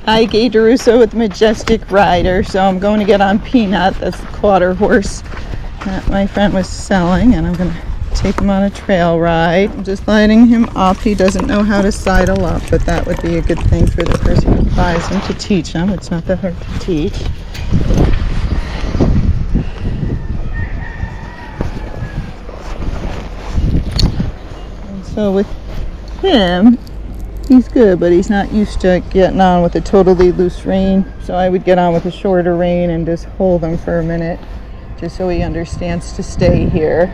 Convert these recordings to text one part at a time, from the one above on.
Hi, Gaye DeRusso with Majestic Rider. So I'm going to get on Peanut. That's the quarter horse that my friend was selling, and I'm going to take him on a trail ride. I'm just lining him up. He doesn't know how to sidle up, but that would be a good thing for the person who buys him to teach him. It's not that hard to teach. And so with him, he's good, but he's not used to getting on with a totally loose rein. So I would get on with a shorter rein and just hold him for a minute, just so he understands to stay here.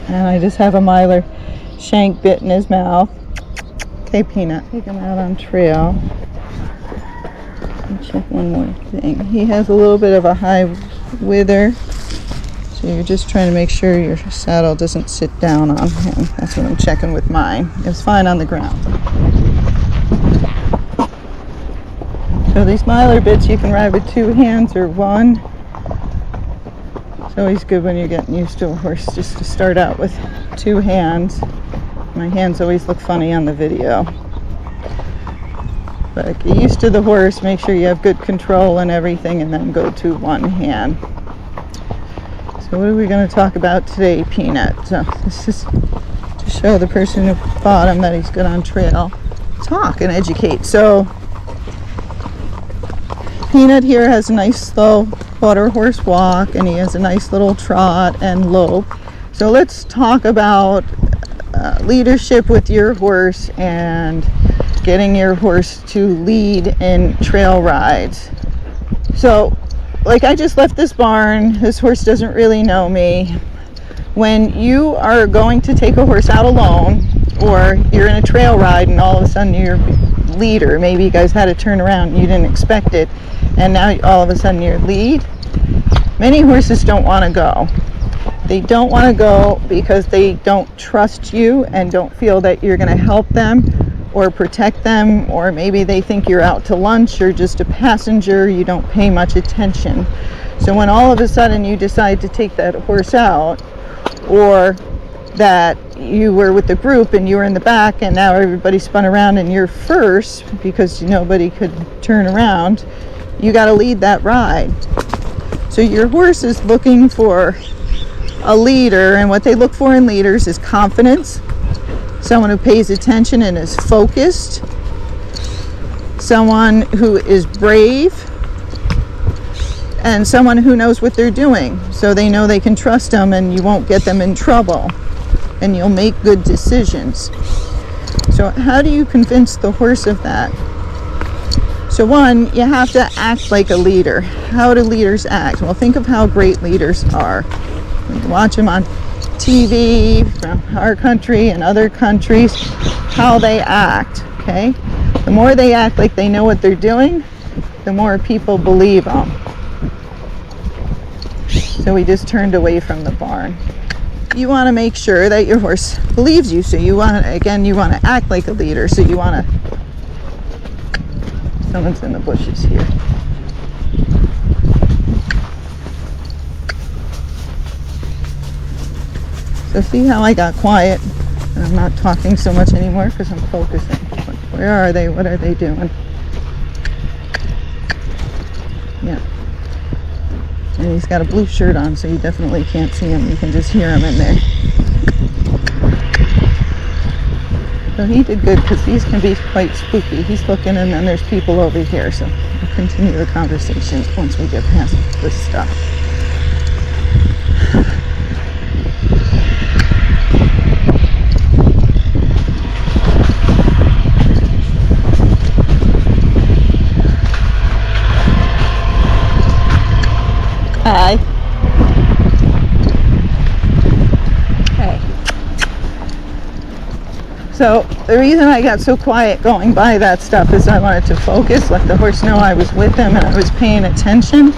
And I just have a Mylar shank bit in his mouth. Okay, Peanut, take him out on trail. And check one more thing. He has a little bit of a high wither, so you're just trying to make sure your saddle doesn't sit down on him. That's what I'm checking with mine. It was fine on the ground. So these Mylar bits you can ride with 2 hands or 1. It's always good when you're getting used to a horse just to start out with 2 hands. My hands always look funny on the video. But get used to the horse, make sure you have good control and everything, and then go to 1 hand. So what are we going to talk about today, Peanut? So this is to show the person who bought him that he's good on trail. Talk and educate. So Peanut here has a nice slow quarter horse walk, and he has a nice little trot and lope. So let's talk about leadership with your horse and getting your horse to lead in trail rides. So like, I just left this barn. This horse doesn't really know me. When you are going to take a horse out alone, or you're in a trail ride and all of a sudden your leader, maybe you guys had to turn around and you didn't expect it, and now all of a sudden you're lead, many horses don't want to go. They don't want to go because they don't trust you and don't feel that you're going to help them or protect them, or maybe they think you're out to lunch or just a passenger, you don't pay much attention. So when all of a sudden you decide to take that horse out, or that you were with the group and you were in the back and now everybody spun around and you're first because nobody could turn around, you got to lead that ride. So your horse is looking for a leader, and what they look for in leaders is confidence, someone who pays attention and is focused, someone who is brave, and someone who knows what they're doing, so they know they can trust them and you won't get them in trouble and you'll make good decisions. So how do you convince the horse of that? So 1, you have to act like a leader. How do leaders act? Well, think of how great leaders are. You watch them on TV from our country and other countries, how they act, okay? The more they act like they know what they're doing, the more people believe them. So we just turned away from the barn. You want to make sure that your horse believes you. So you want to, again, you want to act like a leader. So you want to, someone's in the bushes here. So see how I got quiet and I'm not talking so much anymore because I'm focusing. Where are they? What are they doing? Yeah. And he's got a blue shirt on, so you definitely can't see him. You can just hear him in there. So he did good because these can be quite spooky. He's looking, and then there's people over here. So we'll continue the conversation once we get past this stuff. Hi. Hey. So the reason I got so quiet going by that stuff is I wanted to focus, let the horse know I was with him and I was paying attention,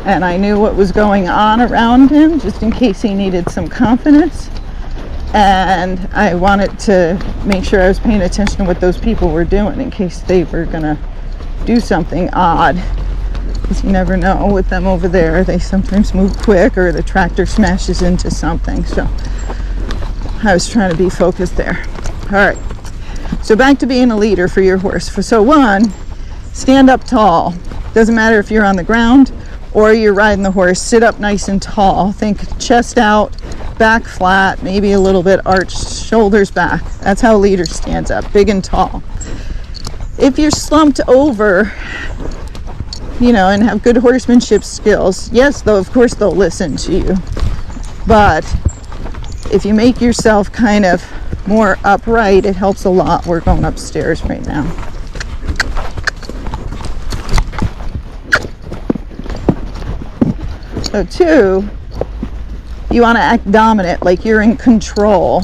and I knew what was going on around him just in case he needed some confidence, and I wanted to make sure I was paying attention to what those people were doing in case they were gonna do something odd. Because you never know with them over there. They sometimes move quick, or the tractor smashes into something. So I was trying to be focused there. All right. So back to being a leader for your horse. So 1, stand up tall. Doesn't matter if you're on the ground or you're riding the horse. Sit up nice and tall. Think chest out, back flat, maybe a little bit arched, shoulders back. That's how a leader stands up, big and tall. If you're slumped over, you know, and have good horsemanship skills, yes, though, of course they'll listen to you. But if you make yourself kind of more upright, it helps a lot. We're going upstairs right now. So 2, you want to act dominant, like you're in control,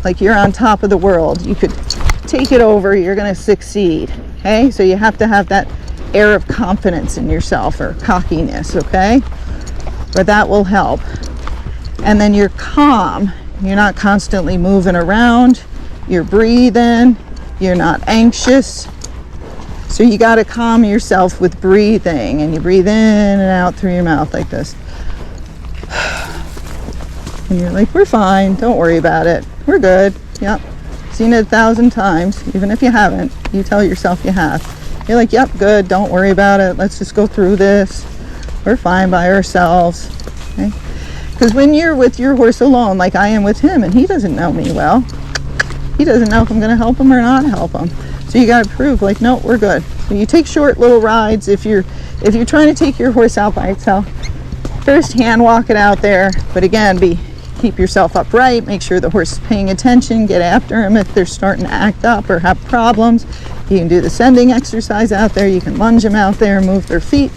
like you're on top of the world. You could take it over, you're going to succeed. Okay, so you have to have that air of confidence in yourself, or cockiness, okay? But that will help. And then you're calm. You're not constantly moving around. You're breathing. You're not anxious. So you got to calm yourself with breathing, and you breathe in and out through your mouth like this. And you're like, we're fine, don't worry about it. We're good. Yep. Seen it 1,000 times. Even if you haven't, you tell yourself you have. You're like, yep, good, don't worry about it. Let's just go through this. We're fine by ourselves. Okay? Because when you're with your horse alone, like I am with him, and he doesn't know me well, he doesn't know if I'm going to help him or not help him. So you got to prove, like, no, we're good. So you take short little rides. If you're trying to take your horse out by itself, first hand walk it out there. But again, keep yourself upright. Make sure the horse is paying attention. Get after him if they're starting to act up or have problems. You can do the sending exercise out there. You can lunge them out there and move their feet,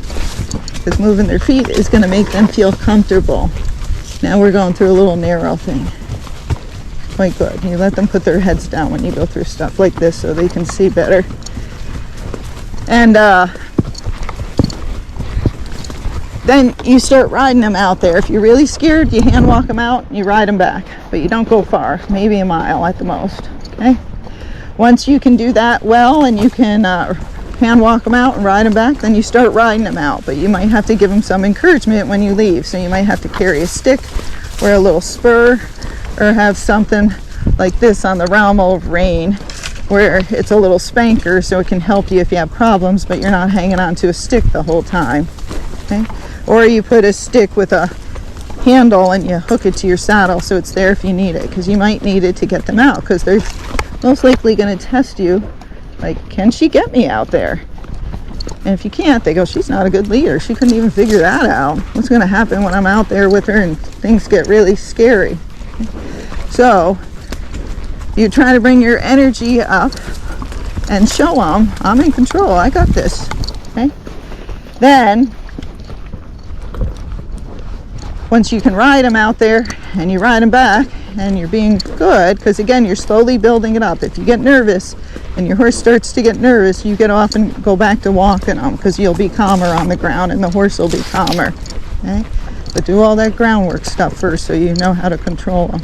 because moving their feet is going to make them feel comfortable. Now we're going through a little narrow thing. Quite good. You let them put their heads down when you go through stuff like this so they can see better. And then you start riding them out there. If you're really scared, you hand walk them out and you ride them back. But you don't go far, maybe a mile at the most. Okay? Once you can do that well, and you can hand walk them out and ride them back, then you start riding them out. But you might have to give them some encouragement when you leave. So you might have to carry a stick or a little spur, or have something like this on the Rommel of rein, where it's a little spanker so it can help you if you have problems, but you're not hanging onto a stick the whole time. Okay? Or you put a stick with a handle and you hook it to your saddle so it's there if you need it, because you might need it to get them out, because they're most likely going to test you, like, can she get me out there? And if you can't, they go, she's not a good leader. She couldn't even figure that out. What's going to happen when I'm out there with her and things get really scary? So you try to bring your energy up and show them, I'm in control, I got this. Okay? Then once you can ride them out there and you ride them back and you're being good, because again, you're slowly building it up. If you get nervous and your horse starts to get nervous, you get off and go back to walking them, because you'll be calmer on the ground and the horse will be calmer. Okay? But do all that groundwork stuff first so you know how to control them.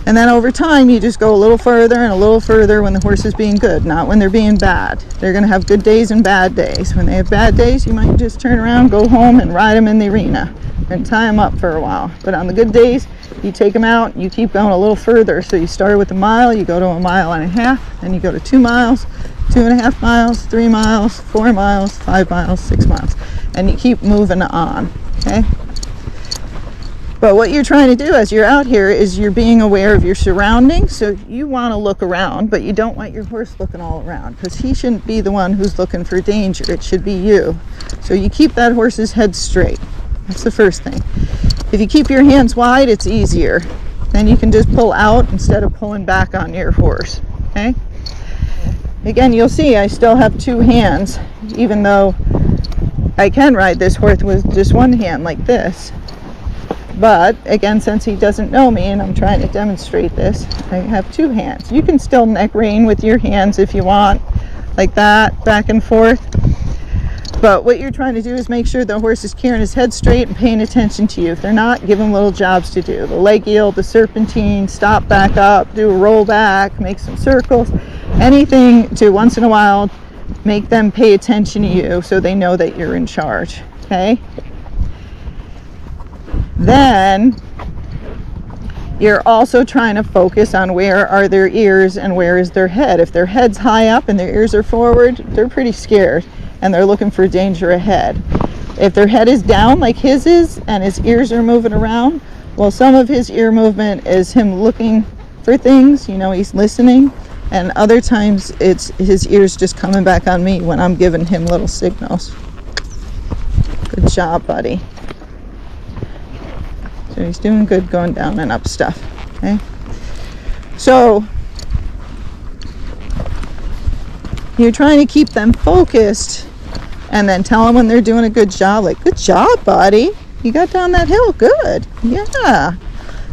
And then over time, you just go a little further and a little further when the horse is being good, not when they're being bad. They're going to have good days and bad days. When they have bad days, you might just turn around, go home, and ride them in the arena and tie them up for a while. But on the good days, you take them out, you keep going a little further. So you start with a mile, you go to 1.5 miles, then you go to 2 miles, 2.5 miles, 3 miles, 4 miles, 5 miles, 6 miles. And you keep moving on, okay? But what you're trying to do as you're out here is you're being aware of your surroundings. So you want to look around, but you don't want your horse looking all around, because he shouldn't be the one who's looking for danger. It should be you. So you keep that horse's head straight. That's the first thing. If you keep your hands wide, it's easier. Then you can just pull out instead of pulling back on your horse. Okay? Again, you'll see I still have 2 hands, even though I can ride this horse with just 1 hand like this. But again, since he doesn't know me and I'm trying to demonstrate this, I have 2 hands. You can still neck rein with your hands if you want, like that, back and forth. But what you're trying to do is make sure the horse is carrying his head straight and paying attention to you. If they're not, give them little jobs to do. The leg yield, the serpentine, stop, back up, do a roll back, make some circles. Anything to once in a while make them pay attention to you so they know that you're in charge. Okay? Then You're also trying to focus on where are their ears and where is their head. If their head's high up and their ears are forward, they're pretty scared and they're looking for danger ahead. If their head is down like his is and his ears are moving around, well, some of his ear movement is him looking for things, you know, he's listening, and other times it's his ears just coming back on me when I'm giving him little signals. Good job, buddy. So he's doing good going down and up stuff, okay? So you're trying to keep them focused and then tell them when they're doing a good job, like, good job, buddy. You got down that hill, good, yeah.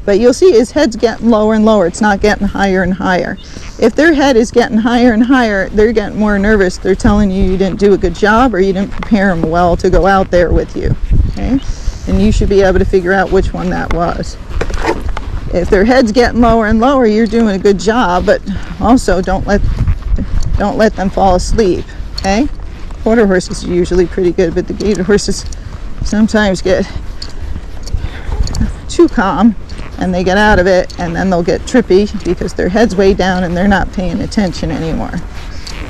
But you'll see his head's getting lower and lower. It's not getting higher and higher. If their head is getting higher and higher, they're getting more nervous. They're telling you didn't do a good job or you didn't prepare them well to go out there with you, okay? And you should be able to figure out which one that was. If their head's getting lower and lower, you're doing a good job, but also don't let them fall asleep, okay? Quarter horses are usually pretty good, but the gaited horses sometimes get too calm and they get out of it, and then they'll get trippy because their head's way down and they're not paying attention anymore,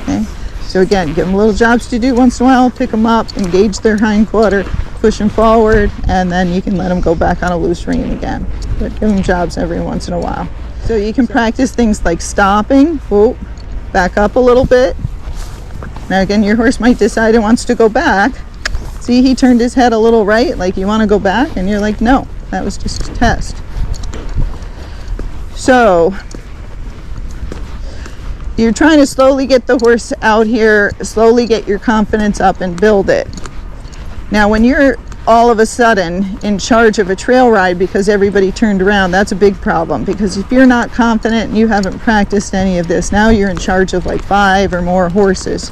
okay? So again, give them little jobs to do once in a while, pick them up, engage their hind quarter, push them forward, and then you can let them go back on a loose rein again. But give them jobs every once in a while. So you can practice things like stopping, back up a little bit. Now again, your horse might decide it wants to go back. See, he turned his head a little right, like you want to go back, and you're like, no, that was just a test. So you're trying to slowly get the horse out here, slowly get your confidence up and build it. Now when you're all of a sudden in charge of a trail ride because everybody turned around, that's a big problem, because if you're not confident and you haven't practiced any of this, now you're in charge of like 5 or more horses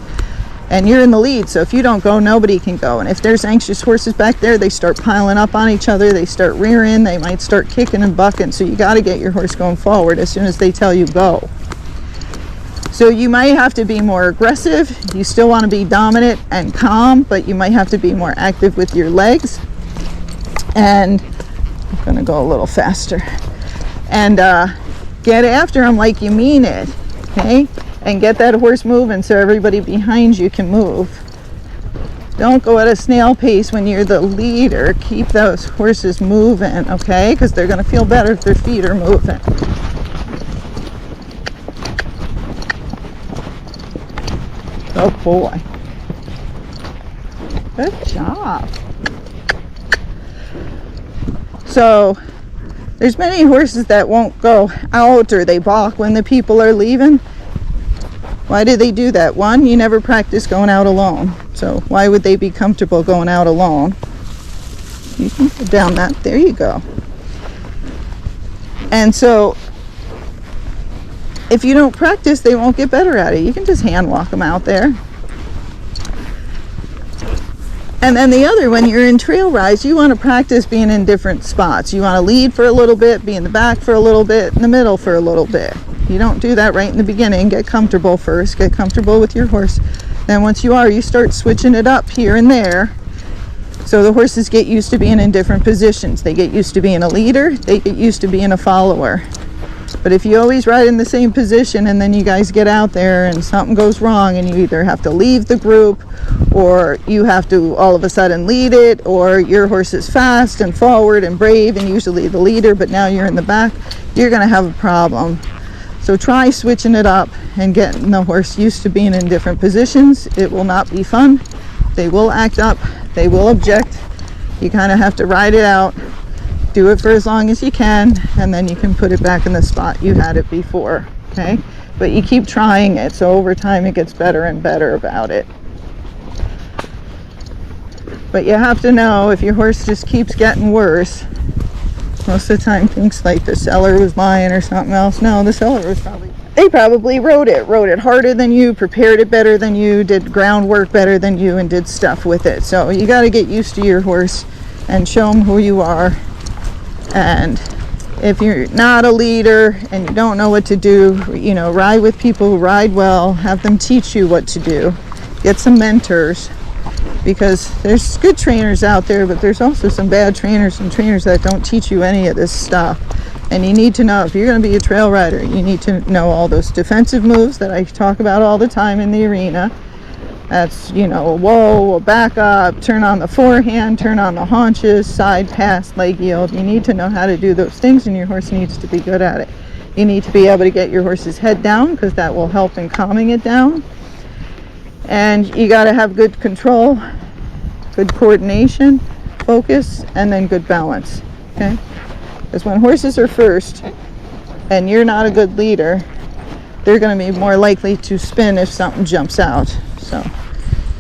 and you're in the lead. So if you don't go, nobody can go. And if there's anxious horses back there, they start piling up on each other, they start rearing, they might start kicking and bucking. So you got to get your horse going forward as soon as they tell you go. So you might have to be more aggressive. You still want to be dominant and calm, but you might have to be more active with your legs. And I'm going to go a little faster. And get after them like you mean it, okay? And get that horse moving so everybody behind you can move. Don't go at a snail pace when you're the leader. Keep those horses moving, okay? Because they're going to feel better if their feet are moving. Oh boy. Good job. So there's many horses that won't go out or they balk when the people are leaving. Why do they do that? One, you never practice going out alone. So why would they be comfortable going out alone? You can put down that. There you go. And so if you don't practice, they won't get better at it. You can just hand walk them out there. And then the other, when you're in trail rides, you want to practice being in different spots. You want to lead for a little bit, be in the back for a little bit, in the middle for a little bit. You don't do that right in the beginning. Get comfortable first. Get comfortable with your horse. Then once you are, you start switching it up here and there. So the horses get used to being in different positions. They get used to being a leader. They get used to being a follower. But if you always ride in the same position and then you guys get out there and something goes wrong and you either have to leave the group or you have to all of a sudden lead it, or your horse is fast and forward and brave and usually the leader, but now you're in the back, you're going to have a problem. So try switching it up and getting the horse used to being in different positions. It will not be fun. They will act up. They will object. You kind of have to ride it out. Do it for as long as you can, and then you can put it back in the spot you had it before, okay? But you keep trying it, so over time it gets better and better about it. But you have to know if your horse just keeps getting worse. Most of the time thinks like the seller was lying or something else. No, the seller was they probably rode it harder than you, prepared it better than you, did groundwork better than you, and did stuff with it. So you got to get used to your horse and show them who you are. And if you're not a leader and you don't know what to do, you know, ride with people who ride well, have them teach you what to do. Get some mentors, because there's good trainers out there, but there's also some bad trainers and trainers that don't teach you any of this stuff. And you need to know, if you're going to be a trail rider, you need to know all those defensive moves that I talk about all the time in the arena. That's, you know, a whoa, a back up, turn on the forehand, turn on the haunches, side pass, leg yield. You need to know how to do those things, and your horse needs to be good at it. You need to be able to get your horse's head down, because that will help in calming it down. And you got to have good control, good coordination, focus, and then good balance. Okay? Because when horses are first and you're not a good leader, they're going to be more likely to spin if something jumps out. So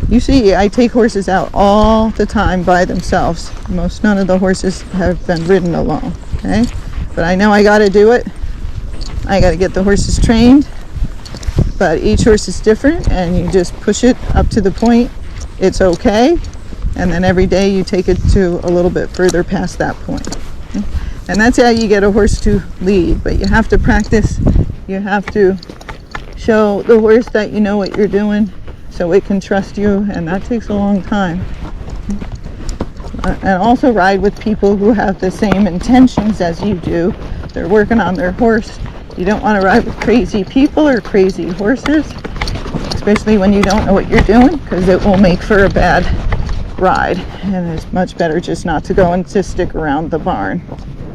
you see, I take horses out all the time by themselves. None of the horses have been ridden alone. Okay? But I know I got to do it. I got to get the horses trained. But each horse is different, and you just push it up to the point it's okay. And then every day you take it to a little bit further past that point. Okay? And that's how you get a horse to lead. But you have to practice. You have to show the horse that you know what you're doing so it can trust you, and that takes a long time. And also ride with people who have the same intentions as you do. They're working on their horse. You don't want to ride with crazy people or crazy horses, especially when you don't know what you're doing, because it will make for a bad ride. And it's much better just not to go and just stick around the barn.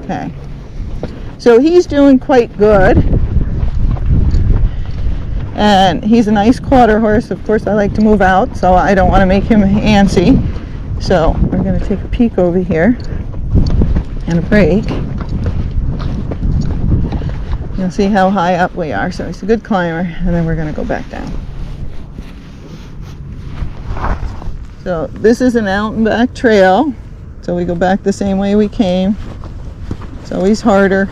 Okay, so he's doing quite good, and he's a nice quarter horse. Of course, I like to move out, so I don't want to make him antsy. So we're going to take a peek over here and a break. You'll see how high up we are. So he's a good climber, and then we're going to go back down. So this is an out and back trail, so we go back the same way we came. It's always harder.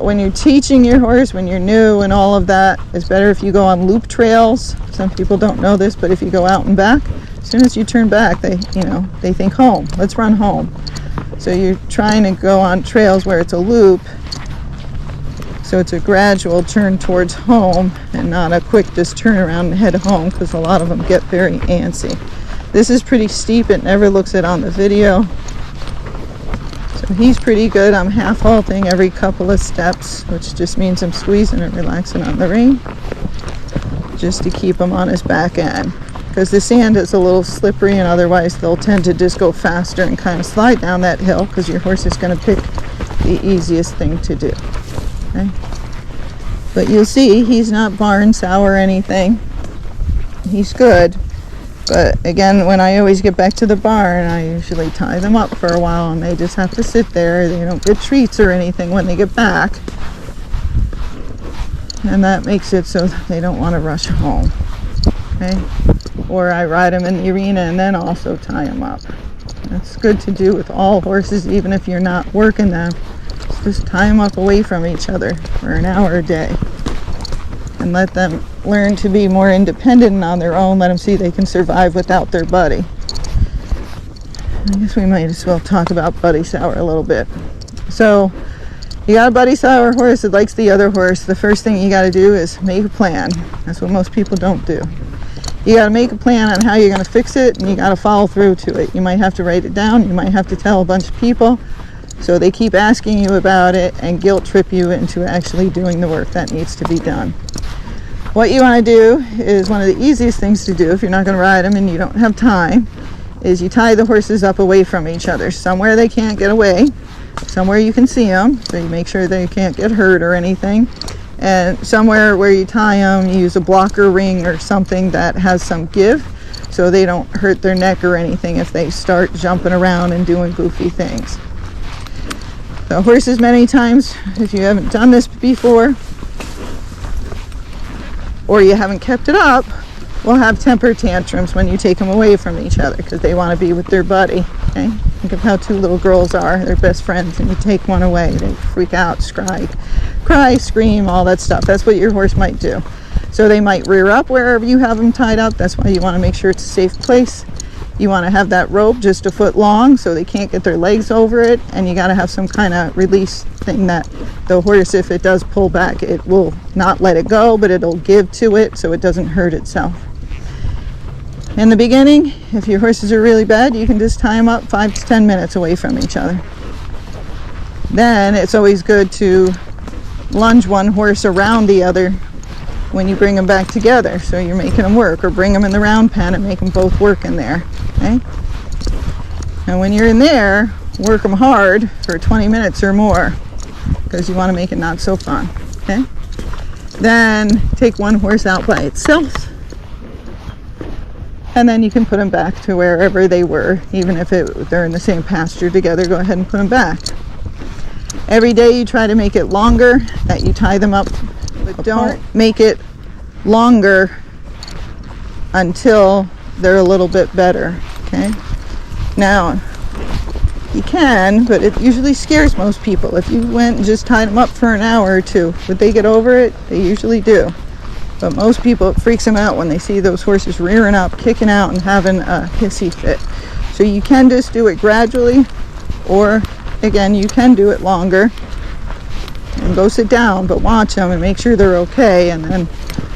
When you're teaching your horse, when you're new and all of that, it's better if you go on loop trails. Some people don't know this, but if you go out and back, as soon as you turn back, they think home. Let's run home. So you're trying to go on trails where it's a loop, so it's a gradual turn towards home and not a quick just turn around and head home, because a lot of them get very antsy. This is pretty steep. It never looks it on the video. So he's pretty good. I'm half halting every couple of steps, which just means I'm squeezing and relaxing on the rein just to keep him on his back end, because the sand is a little slippery, and otherwise they'll tend to just go faster and kind of slide down that hill, because your horse is going to pick the easiest thing to do. Okay? But you'll see he's not barn sour or anything. He's good. But again, when I always get back to the barn, I usually tie them up for a while, and they just have to sit there. They don't get treats or anything when they get back. And that makes it so they don't want to rush home. Okay? Or I ride them in the arena and then also tie them up. That's good to do with all horses, even if you're not working them. Just tie them up away from each other for an hour a day. And let them learn to be more independent and on their own. Let them see they can survive without their buddy. I guess we might as well talk about buddy sour a little bit. So you got a buddy sour horse that likes the other horse. The first thing you got to do is make a plan. That's what most people don't do. You got to make a plan on how you're going to fix it, and you got to follow through to it. You might have to write it down. You might have to tell a bunch of people, so they keep asking you about it and guilt trip you into actually doing the work that needs to be done. What you want to do is, one of the easiest things to do if you're not going to ride them and you don't have time, is you tie the horses up away from each other, somewhere they can't get away, somewhere you can see them, so you make sure they can't get hurt or anything, and somewhere where you tie them, you use a blocker ring or something that has some give, so they don't hurt their neck or anything if they start jumping around and doing goofy things. So horses, many times, if you haven't done this before, or you haven't kept it up, will have temper tantrums when you take them away from each other, because they want to be with their buddy. Okay? Think of how two little girls are. They're best friends, and you take one away. They freak out, cry, scream, all that stuff. That's what your horse might do. So they might rear up wherever you have them tied up. That's why you want to make sure it's a safe place. You want to have that rope just a foot long so they can't get their legs over it, and you got to have some kind of release thing that the horse, if it does pull back, it will not let it go, but it'll give to it so it doesn't hurt itself. In the beginning, if your horses are really bad, you can just tie them up 5 to 10 minutes away from each other. Then it's always good to lunge one horse around the other when you bring them back together, so you're making them work, or bring them in the round pen and make them both work in there. Okay? And when you're in there, work them hard for 20 minutes or more, because you want to make it not so fun. Okay? Then take one horse out by itself, and then you can put them back to wherever they were. Even if they're in the same pasture together, go ahead and put them back. Every day you try to make it longer, that you tie them up, but don't make it longer until they're a little bit better. Okay? Now, you can, but it usually scares most people. If you went and just tied them up for an hour or two, would they get over it? They usually do. But most people, it freaks them out when they see those horses rearing up, kicking out, and having a hissy fit. So you can just do it gradually, or again, you can do it longer and go sit down, but watch them and make sure they're okay. And then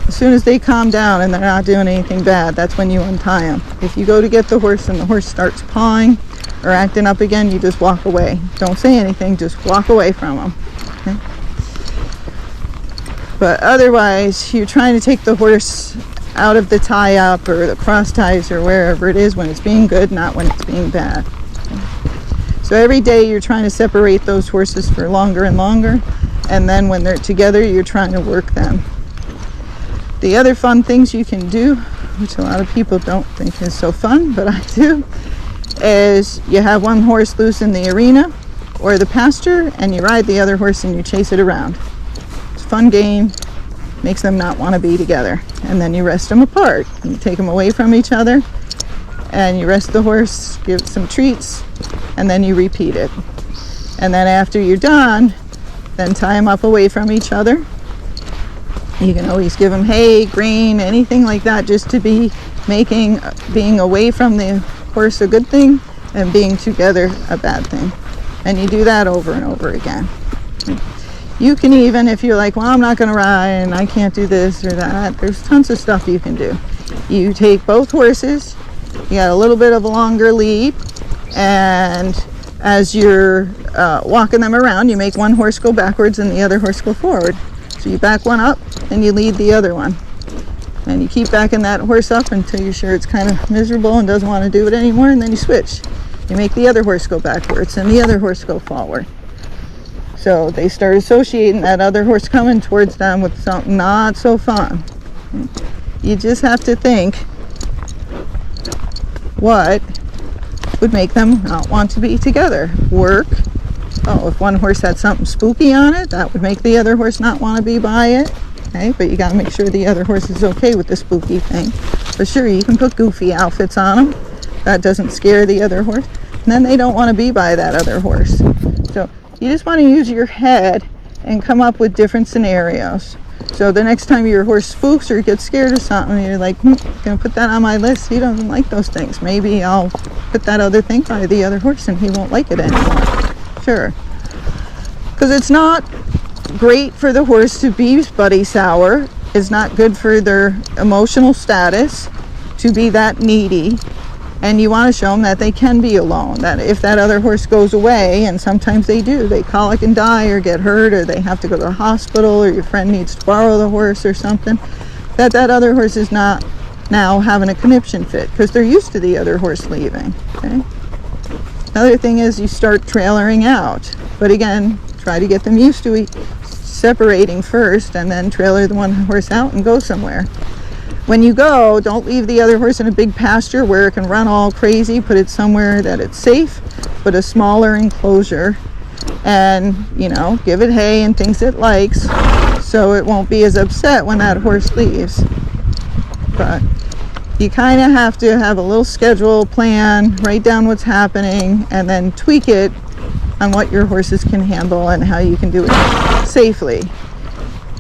as soon as they calm down and they're not doing anything bad, that's when you untie them. If you go to get the horse and the horse starts pawing or acting up again, you just walk away. Don't say anything, just walk away from them. Okay? But otherwise, you're trying to take the horse out of the tie-up or the cross ties or wherever it is when it's being good, not when it's being bad. Okay? So every day you're trying to separate those horses for longer and longer, and then when they're together, you're trying to work them. The other fun things you can do, which a lot of people don't think is so fun, but I do, is you have one horse loose in the arena or the pasture, and you ride the other horse and you chase it around. It's a fun game, makes them not want to be together. And then you rest them apart. You take them away from each other, and you rest the horse, give it some treats, and then you repeat it. And then after you're done, then tie them up away from each other. You can always give them hay, grain, anything like that, just to be making being away from the horse a good thing and being together a bad thing. And you do that over and over again. You can even, if you're like, well, I'm not going to ride and I can't do this or that, there's tons of stuff you can do. You take both horses, you got a little bit of a longer lead, and as you're walking them around, you make one horse go backwards and the other horse go forward. So you back one up and you lead the other one. And you keep backing that horse up until you're sure it's kind of miserable and doesn't want to do it anymore, and then you switch. You make the other horse go backwards and the other horse go forward. So they start associating that other horse coming towards them with something not so fun. You just have to think what would make them not want to be together. Work. Oh, if one horse had something spooky on it, that would make the other horse not want to be by it. Okay, but you got to make sure the other horse is okay with the spooky thing. But sure, you can put goofy outfits on them. That doesn't scare the other horse. And then they don't want to be by that other horse. So you just want to use your head and come up with different scenarios. So the next time your horse spooks or gets scared of something, you're like, gonna put that on my list. He doesn't like those things. Maybe I'll put that other thing by the other horse and he won't like it anymore. Sure. Because it's not great for the horse to be buddy sour. It's not good for their emotional status to be that needy. And you want to show them that they can be alone. That if that other horse goes away, and sometimes they do, they colic and die or get hurt, or they have to go to the hospital, or your friend needs to borrow the horse or something, that other horse is not now having a conniption fit because they're used to the other horse leaving. Okay? Another thing is you start trailering out. But again, try to get them used to separating first, and then trailer the one horse out and go somewhere. When you go, don't leave the other horse in a big pasture where it can run all crazy. Put it somewhere that it's safe, but a smaller enclosure, and give it hay and things it likes, so it won't be as upset when that horse leaves. But you kind of have to have a little schedule plan, write down what's happening, and then tweak it on what your horses can handle and how you can do it safely.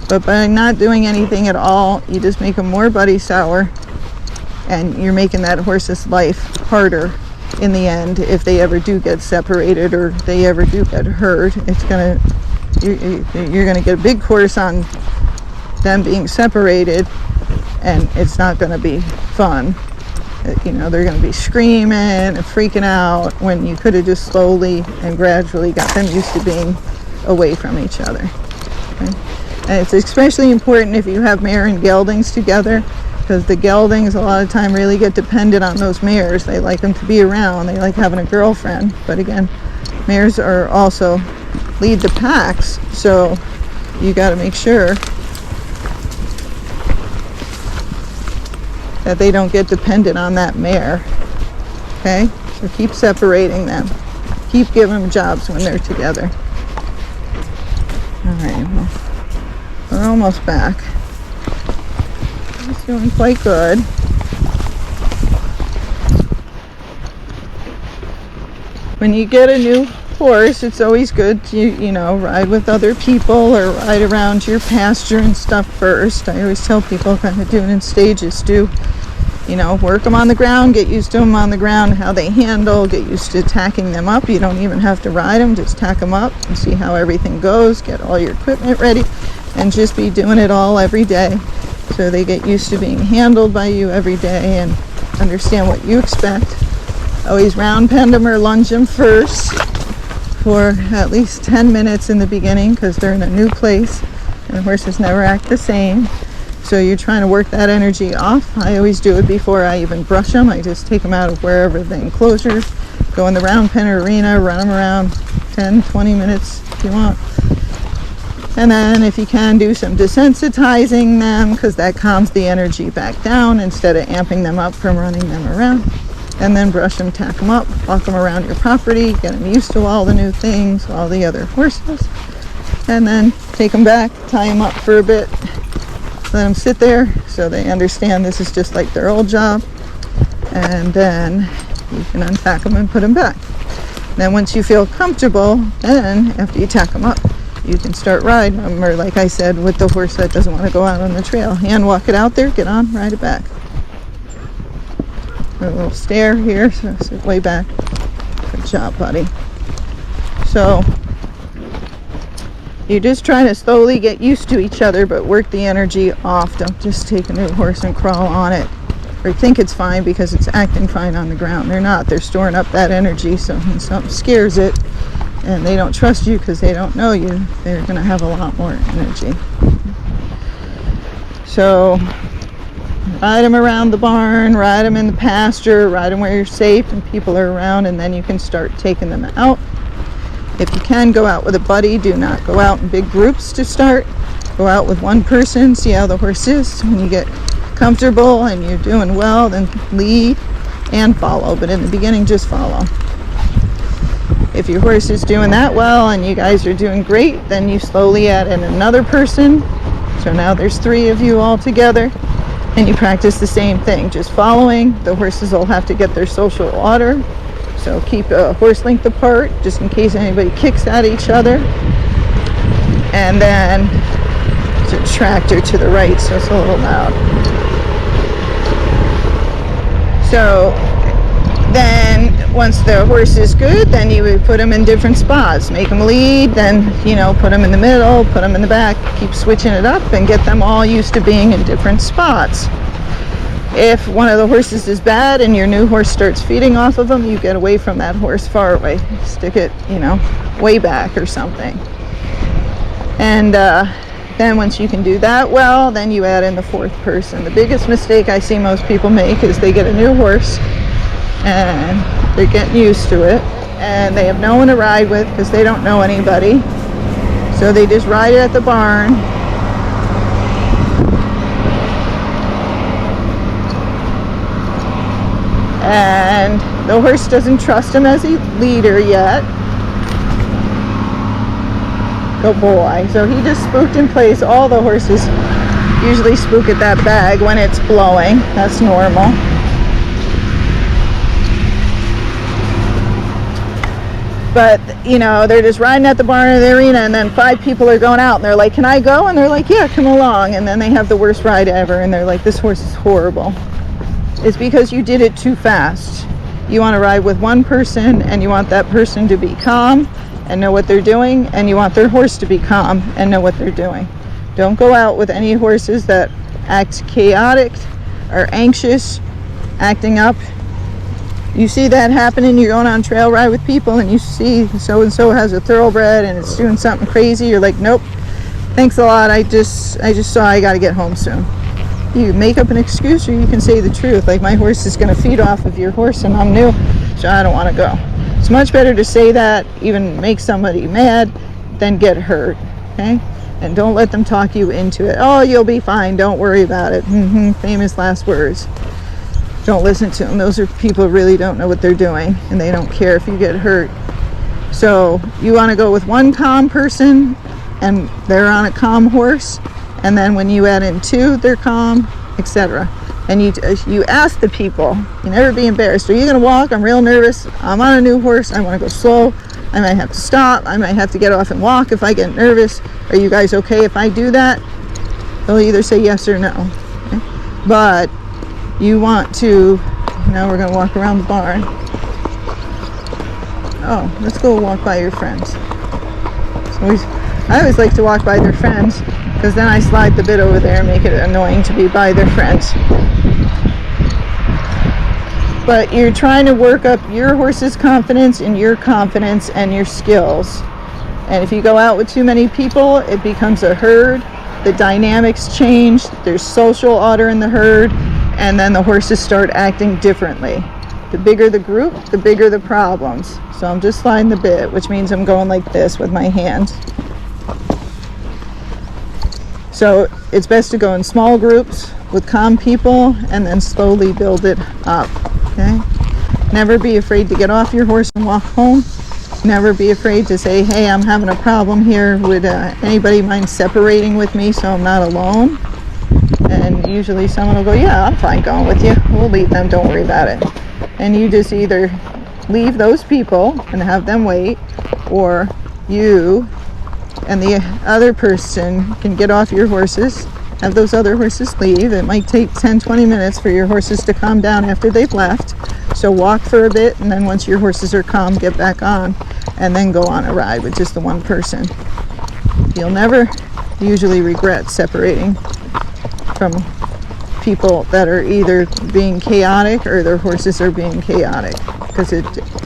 But by not doing anything at all, you just make them more buddy sour, and you're making that horse's life harder in the end. If they ever do get separated or they ever do get hurt, you're gonna get a big course on them being separated, and it's not gonna be fun. You know, they're going to be screaming and freaking out when you could have just slowly and gradually got them used to being away from each other. Okay? And it's especially important if you have mare and geldings together, because the geldings a lot of time really get dependent on those mares. They like them to be around. They like having a girlfriend. But again, mares are also lead the packs, so you got to make sure that they don't get dependent on that mare. Okay, so keep separating them. Keep giving them jobs when they're together. All right, well, we're almost back. He's doing quite good. When you get a new horse, it's always good to, you know, ride with other people or ride around your pasture and stuff first. I always tell people kind of do it in stages. Do, you know, work them on the ground, get used to them on the ground, how they handle, get used to tacking them up. You don't even have to ride them, just tack them up and see how everything goes. Get all your equipment ready and just be doing it all every day, so they get used to being handled by you every day and understand what you expect. Always round pen them or lunge them first for at least 10 minutes in the beginning, because they're in a new place and horses never act the same. So you're trying to work that energy off. I always do it before I even brush them. I just take them out of wherever the enclosures, go in the round pen arena, run them around 10-20 minutes if you want. And then if you can, do some desensitizing them, because that calms the energy back down instead of amping them up from running them around. And then brush them, tack them up, walk them around your property, get them used to all the new things, all the other horses. And then take them back, tie them up for a bit, let them sit there so they understand this is just like their old job. And then you can untack them and put them back. Then once you feel comfortable, then after you tack them up, you can start riding them, or like I said, with the horse that doesn't want to go out on the trail, hand walk it out there, get on, ride it back. A little stair here, so sit way back. Good job, buddy. So you just try to slowly get used to each other, but work the energy off. Don't just take a new horse and crawl on it, or think it's fine because it's acting fine on the ground. They're not. They're storing up that energy, so when something scares it and they don't trust you because they don't know you, they're going to have a lot more energy. So ride them around the barn, ride them in the pasture, ride them where you're safe and people are around, and then you can start taking them out. If you can, go out with a buddy. Do not go out in big groups to start. Go out with one person, see how the horse is. When you get comfortable and you're doing well, then lead and follow. But in the beginning, just follow. If your horse is doing that well and you guys are doing great, then you slowly add in another person. So now there's 3 of you all together. And you practice the same thing, just following. The horses will have to get their social order, so keep a horse length apart just in case anybody kicks at each other. And then it's a tractor to the right, so it's a little loud. So then once the horse is good, then you would put them in different spots, make them lead, then, you know, put them in the middle, put them in the back, keep switching it up and get them all used to being in different spots. If one of the horses is bad and your new horse starts feeding off of them, you get away from that horse far away. Stick it, you know, way back or something. And then once you can do that well, then you add in the 4th person. The biggest mistake I see most people make is they get a new horse and they're getting used to it and they have no one to ride with because they don't know anybody. So they just ride it at the barn. And the horse doesn't trust him as a leader yet. Good boy. So he just spooked in place. All the horses usually spook at that bag when it's blowing. That's normal. But, you know, they're just riding at the barn or the arena, and then 5 people are going out and they're like, can I go? And they're like, yeah, come along. And then they have the worst ride ever and they're like, this horse is horrible. It's because you did it too fast. You want to ride with one person and you want that person to be calm and know what they're doing, and you want their horse to be calm and know what they're doing. Don't go out with any horses that act chaotic or anxious acting up. You see that happening, you're going on trail ride with people and you see so-and-so has a thoroughbred and it's doing something crazy. You're like, nope, thanks a lot. I just saw I got to get home soon. You make up an excuse or you can say the truth. Like, my horse is going to feed off of your horse and I'm new, so I don't want to go. It's much better to say that, even make somebody mad, than get hurt, okay? And don't let them talk you into it. Oh, you'll be fine. Don't worry about it. Famous last words. Don't listen to them. Those are people who really don't know what they're doing, and they don't care if you get hurt. So you want to go with one calm person, and they're on a calm horse, and then when you add in two, they're calm, etc. And you ask the people. You never be embarrassed. Are you going to walk? I'm real nervous. I'm on a new horse. I want to go slow. I might have to stop. I might have to get off and walk if I get nervous. Are you guys okay if I do that? They'll either say yes or no. Okay? But you want to, now we're going to walk around the barn. Oh, let's go walk by your friends. I always like to walk by their friends, because then I slide the bit over there and make it annoying to be by their friends. But you're trying to work up your horse's confidence and your confidence and your skills. And if you go out with too many people, it becomes a herd. The dynamics change. There's social order in the herd. And then the horses start acting differently. The bigger the group, the bigger the problems. So I'm just sliding the bit, which means I'm going like this with my hands. So it's best to go in small groups with calm people and then slowly build it up, okay? Never be afraid to get off your horse and walk home. Never be afraid to say, hey, I'm having a problem here. Would anybody mind separating with me so I'm not alone? And usually someone will go, yeah, I'm fine going with you. We'll leave them, don't worry about it. And you just either leave those people and have them wait, or you and the other person can get off your horses, have those other horses leave. It might take 10-20 minutes for your horses to calm down after they've left. So walk for a bit, and then once your horses are calm, get back on, and then go on a ride with just the one person. You'll never usually regret separating from people that are either being chaotic or their horses are being chaotic, because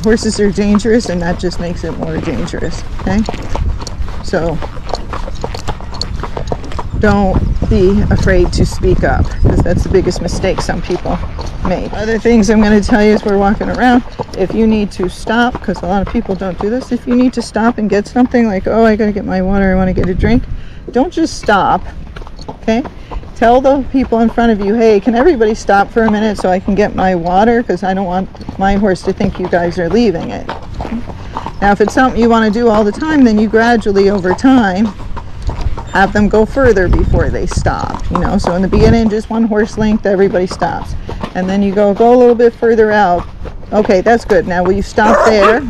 horses are dangerous, and that just makes it more dangerous, okay? So don't be afraid to speak up, because that's the biggest mistake some people make. Other things I'm going to tell you as we're walking around, if you need to stop, because a lot of people don't do this, if you need to stop and get something, like, oh, I got to get my water, I want to get a drink, don't just stop, okay? Tell the people in front of you, hey, can everybody stop for a minute so I can get my water, because I don't want my horse to think you guys are leaving it. Now, if it's something you want to do all the time, then you gradually, over time, have them go further before they stop. You know, so in the beginning, just one horse length, everybody stops. And then you go a little bit further out. Okay, that's good. Now, will you stop there?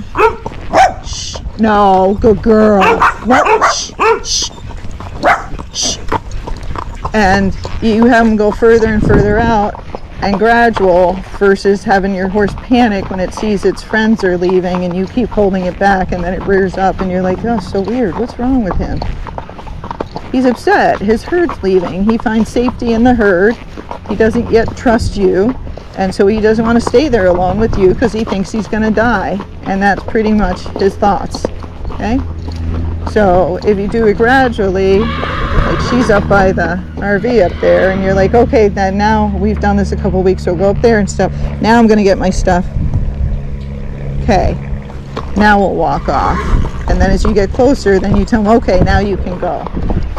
Shh. No, good girl. No, shh, shh, shh. And you have them go further and further out, and gradual, versus having your horse panic when it sees its friends are leaving and you keep holding it back, and then it rears up and you're like, oh, so weird, what's wrong with him? He's upset, his herd's leaving, he finds safety in the herd, he doesn't yet trust you, and so he doesn't want to stay there along with you because he thinks he's going to die, and that's pretty much his thoughts, okay? So if you do it gradually, like she's up by the RV up there, and you're like, okay, then now we've done this a couple weeks, so go up there and stuff. Now I'm going to get my stuff. Okay, now we'll walk off. And then as you get closer, then you tell them, okay, now you can go.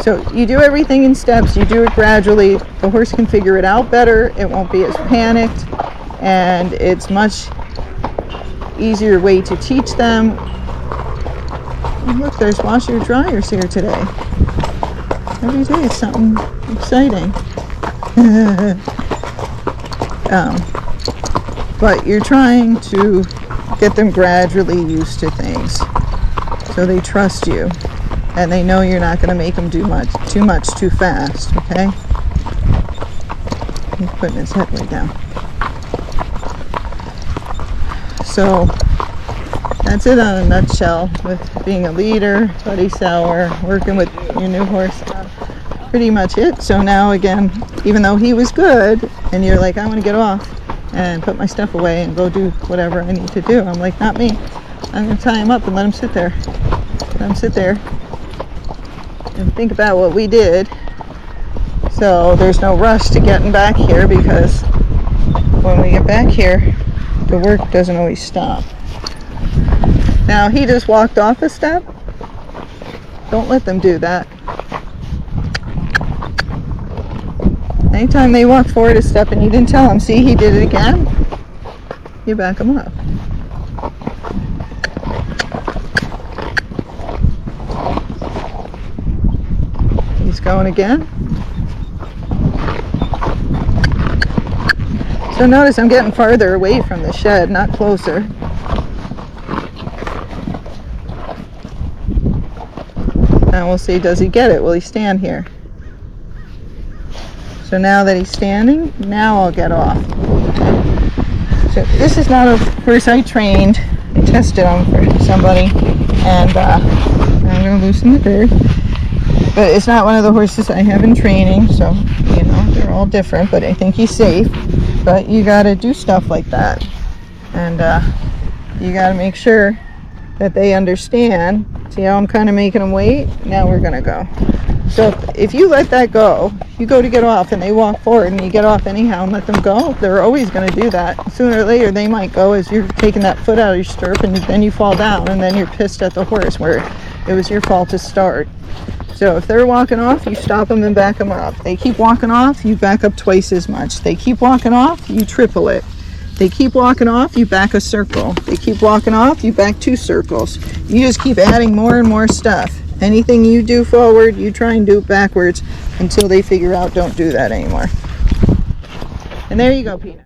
So you do everything in steps, you do it gradually. The horse can figure it out better, it won't be as panicked, and it's much easier way to teach them. Oh, look, there's washer dryers here today. Every day it's something exciting. But you're trying to get them gradually used to things, so they trust you, and they know you're not going to make them do too much too fast, okay? He's putting his head way down. So that's it on a nutshell with being a leader, buddy sour, working with your new horse. Pretty much it. So now again, even though he was good and you're like, I want to get off, and put my stuff away and go do whatever I need to do. I'm like, not me. I'm gonna tie him up and let him sit there. Let him sit there and think about what we did. So there's no rush to getting back here, because when we get back here, the work doesn't always stop. Now he just walked off a step. Don't let them do that. Anytime they walk forward a step and you didn't tell them, see, he did it again, you back them up. He's going again. So notice I'm getting farther away from the shed, not closer. Now we'll see, does he get it? Will he stand here? So now that he's standing, now I'll get off. Okay. So this is not a horse I trained. I tested him for somebody, and I'm going to loosen the girth. But it's not one of the horses I have in training, so, you know, they're all different, but I think he's safe. But you got to do stuff like that. And you got to make sure that they understand. See how I'm kind of making them wait? Now we're going to go. So if you let that go, you go to get off and they walk forward and you get off anyhow and let them go, they're always going to do that. Sooner or later they might go as you're taking that foot out of your stirrup, and then you fall down, and then you're pissed at the horse where it was your fault to start. So if they're walking off, you stop them and back them up. They keep walking off, you back up twice as much. They keep walking off, you triple it. They keep walking off, you back a circle. They keep walking off, you back 2 circles. You just keep adding more and more stuff. Anything you do forward, you try and do it backwards until they figure out don't do that anymore. And there you go, Peanut.